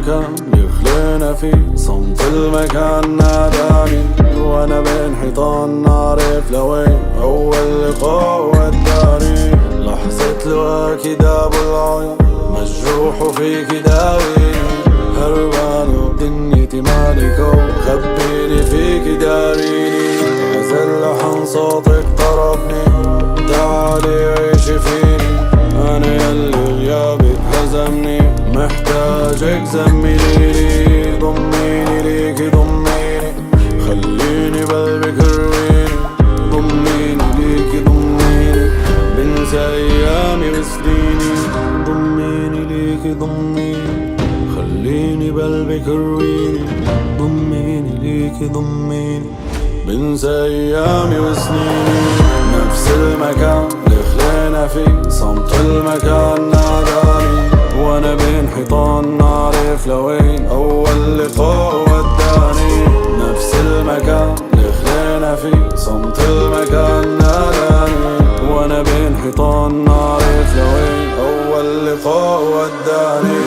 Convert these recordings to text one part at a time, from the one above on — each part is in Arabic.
المكان يخلينا فيه صمت المكان ناداني، وانا بين حيطان عارف لوين اول لقاء وداني. لحظة لواء كده ابو العيون مجروح وفيك داويني، هربان ودنيتي مالكة وخبيني فيك داريني. غزل لحن صوتك طربني، تعالي عيشي فيني، انا يلي غيابك هزمني محتاجك زميليني. ضميني ليكي ضميني، خليني بقلبك ارويني، ضميني ليكي ضميني، بنسى ايامي وسنيني. ضميني ليكي ضميني، خليني بقلبك ارويني، ضميني ليكي ضميني، بنسى ايامي وسنيني. نفس المكان اللي خلينا فيه صمت المكان ناداني، وانا بين حيطان عارف لوين اول لقاء وداني. نفس المكان اللي خلينا فيه صمت المكان ناداني، وانا بين حيطان عارف لوين اول لقاء وداني.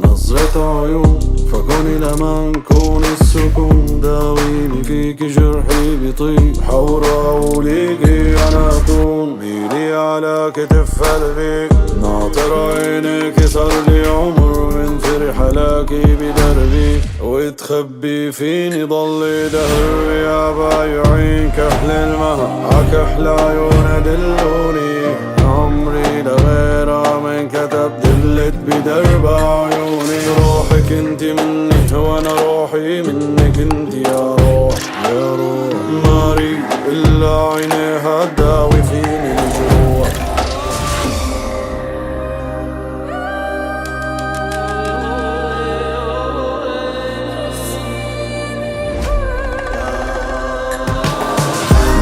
نظرة عيون فكوني لما نكون السكون، داويني فيك جرحي بيطيب حورة وليكي أنا أكون. بيدي على كتف قلبي ناطر عينك، صار لي عمر من فرح لكي بدربي، وتخبي فيني ضل دهر. يا بايعين كحل المها عكحل عيون دلوني، عمري لغيرها من كتب دلت بدرب عيوني. روحك انت مني وانا روحي منك انت، يا روح يا روح ماري الا عينيها تداوي فيني الجروح.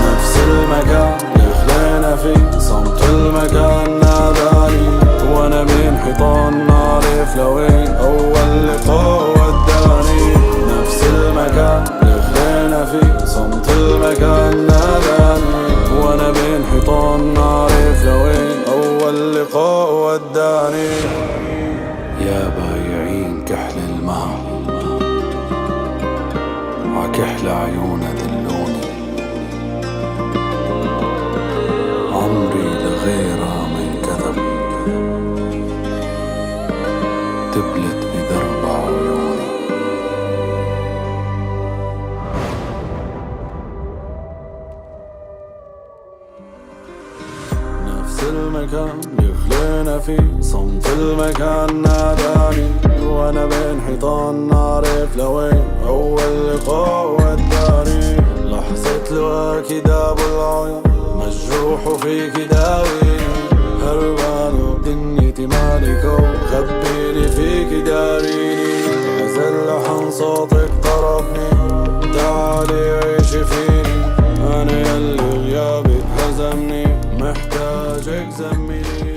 نفس المكان اللي خلينا فيه صمت المكان ناداني، وانا بين حيطان عارف لوين اول لقاء وداني. نفس المكان اللي خلينا فيه صمت المكان ناداني، وانا بين حيطان عارف لوين اول لقاء وداني. يا بايعين كحل الماء عكحل عيونه دلوني، عمري لغيرها من كذب تبلت بدرب عيوني. نفس المكان يخلينا فيه صمت المكان ناداني، وانا بين حيطان عارف لوين اول لقاء وداني. لحظة لواء كده ابو العيون مجروح وفيك داويني، هربان ودنيتي مالكة وخبيني فيك داريني. غزل لحن صوتك طربني، تعالي عيشي فيني، انا يلي غيابك هزمني محتاجك زميلي.